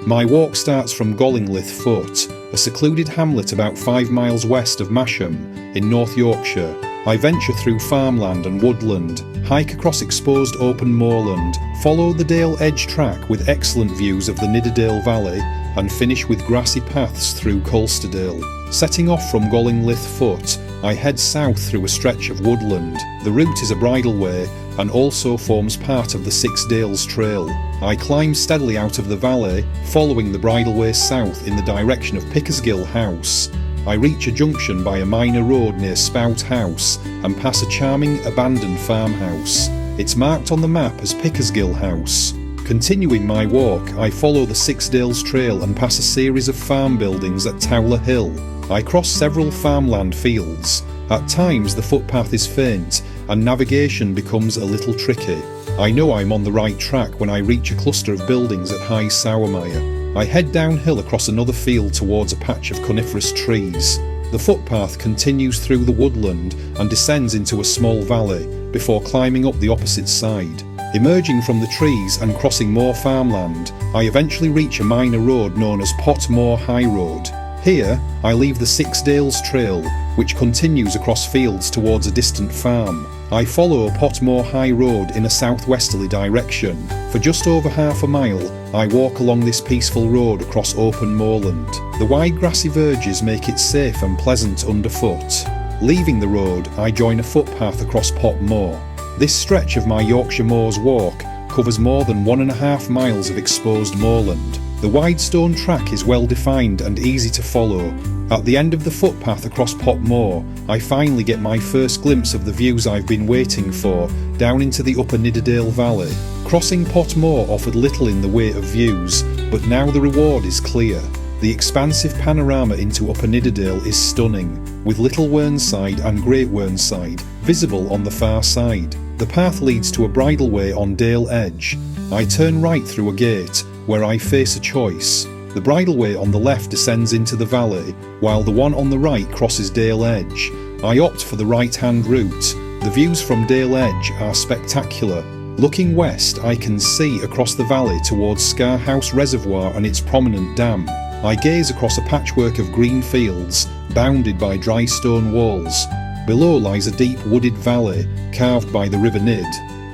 My walk starts from Golinglith Foot, a secluded hamlet about 5 miles west of Masham in North Yorkshire. I venture through farmland and woodland, hike across exposed open moorland, follow the Dale Edge track with excellent views of the Nidderdale Valley, and finish with grassy paths through Colsterdale. Setting off from Golinglith Foot, I head south through a stretch of woodland. The route is a bridleway and also forms part of the Six Dales Trail. I climb steadily out of the valley, following the bridleway south in the direction of Pickersgill House. I reach a junction by a minor road near Spout House and pass a charming abandoned farmhouse. It's marked on the map as Pickersgill House. Continuing my walk, I follow the Six Dales Trail and pass a series of farm buildings at Towler Hill. I cross several farmland fields. At times the footpath is faint and navigation becomes a little tricky. I know I'm on the right track when I reach a cluster of buildings at High Sourmire. I head downhill across another field towards a patch of coniferous trees. The footpath continues through the woodland and descends into a small valley before climbing up the opposite side. Emerging from the trees and crossing more farmland, I eventually reach a minor road known as Moor High Road. Here, I leave the Six Dales Trail, which continues across fields towards a distant farm. I follow Moor High Road in a southwesterly direction. For just over half a mile, I walk along this peaceful road across open moorland. The wide grassy verges make it safe and pleasant underfoot. Leaving the road, I join a footpath across Moor. This stretch of my Yorkshire Moors walk covers more than 1.5 miles of exposed moorland. The wide stone track is well defined and easy to follow. At the end of the footpath across Moor, I finally get my first glimpse of the views I've been waiting for, down into the upper Nidderdale Valley. Crossing Moor offered little in the way of views, but now the reward is clear. The expansive panorama into upper Nidderdale is stunning, with Little Whernside and Great Whernside visible on the far side. The path leads to a bridleway on Dale Edge. I turn right through a gate, where I face a choice. The bridleway on the left descends into the valley, while the one on the right crosses Dale Edge. I opt for the right-hand route. The views from Dale Edge are spectacular. Looking west, I can see across the valley towards Scarhouse Reservoir and its prominent dam. I gaze across a patchwork of green fields, bounded by dry stone walls. Below lies a deep wooded valley, carved by the River Nid.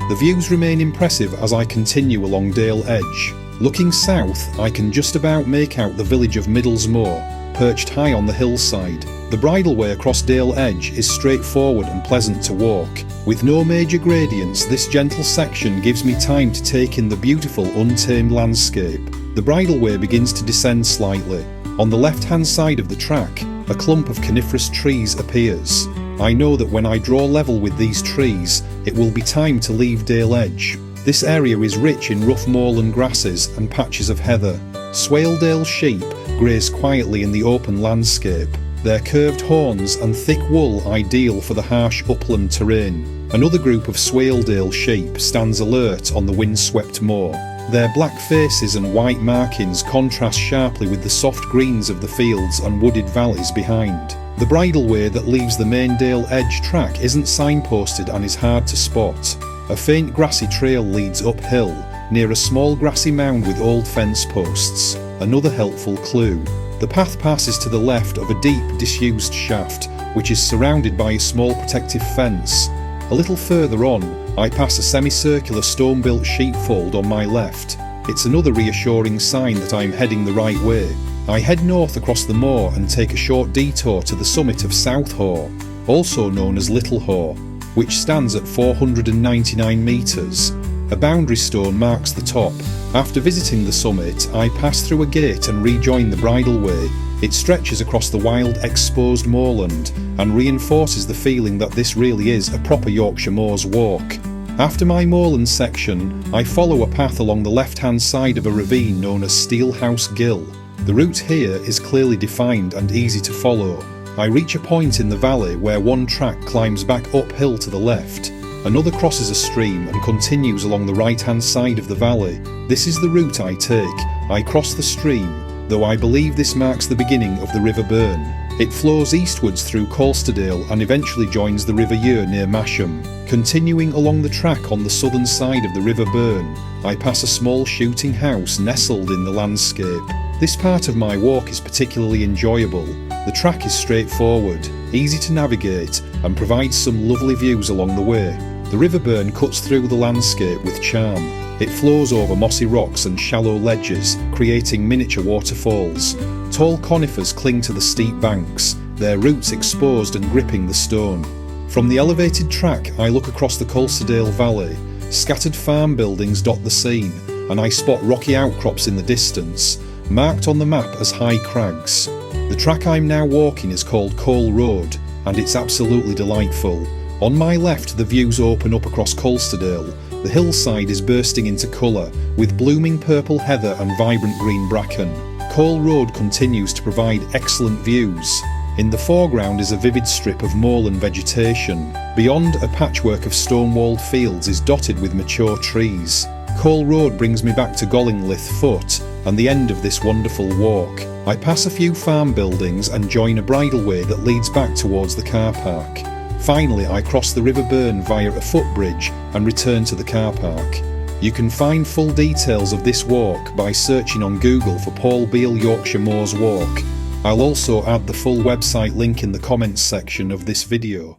The views remain impressive as I continue along Dale Edge. Looking south, I can just about make out the village of Middlesmoor, perched high on the hillside. The bridleway across Dale Edge is straightforward and pleasant to walk. With no major gradients, this gentle section gives me time to take in the beautiful untamed landscape. The bridleway begins to descend slightly. On the left-hand side of the track, a clump of coniferous trees appears. I know that when I draw level with these trees, it will be time to leave Dale Edge. This area is rich in rough moorland grasses and patches of heather. Swaledale sheep graze quietly in the open landscape, their curved horns and thick wool ideal for the harsh upland terrain. Another group of Swaledale sheep stands alert on the windswept moor. Their black faces and white markings contrast sharply with the soft greens of the fields and wooded valleys behind. The bridleway that leaves the main Dale Edge track isn't signposted and is hard to spot. A faint grassy trail leads uphill, near a small grassy mound with old fence posts, another helpful clue. The path passes to the left of a deep, disused shaft, which is surrounded by a small protective fence. A little further on, I pass a semicircular stone-built sheepfold on my left. It's another reassuring sign that I'm heading the right way. I head north across the moor and take a short detour to the summit of South Hoare, also known as Little Hoare, which stands at 499 metres. A boundary stone marks the top. After visiting the summit, I pass through a gate and rejoin the bridleway. It stretches across the wild, exposed moorland and reinforces the feeling that this really is a proper Yorkshire Moors walk. After my moorland section, I follow a path along the left-hand side of a ravine known as Steelhouse Gill. The route here is clearly defined and easy to follow. I reach a point in the valley where one track climbs back uphill to the left. Another crosses a stream and continues along the right-hand side of the valley. This is the route I take. I cross the stream, though I believe this marks the beginning of the River Burn. It flows eastwards through Colsterdale and eventually joins the River Ure near Masham. Continuing along the track on the southern side of the River Burn, I pass a small shooting house nestled in the landscape. This part of my walk is particularly enjoyable. The track is straightforward, easy to navigate, and provides some lovely views along the way. The River Burn cuts through the landscape with charm. It flows over mossy rocks and shallow ledges, creating miniature waterfalls. Tall conifers cling to the steep banks, their roots exposed and gripping the stone. From the elevated track, I look across the Colsterdale Valley. Scattered farm buildings dot the scene, and I spot rocky outcrops in the distance, marked on the map as high crags. The track I'm now walking is called Cole Road, and it's absolutely delightful. On my left, the views open up across Colsterdale. The hillside is bursting into colour, with blooming purple heather and vibrant green bracken. Cole Road continues to provide excellent views. In the foreground is a vivid strip of moorland vegetation. Beyond, a patchwork of stone-walled fields is dotted with mature trees. Cole Road brings me back to Golinglith Foot and the end of this wonderful walk. I pass a few farm buildings and join a bridleway that leads back towards the car park. Finally, I cross the River Burn via a footbridge and return to the car park. You can find full details of this walk by searching on Google for Paul Beale Yorkshire Moors Walk. I'll also add the full website link in the comments section of this video.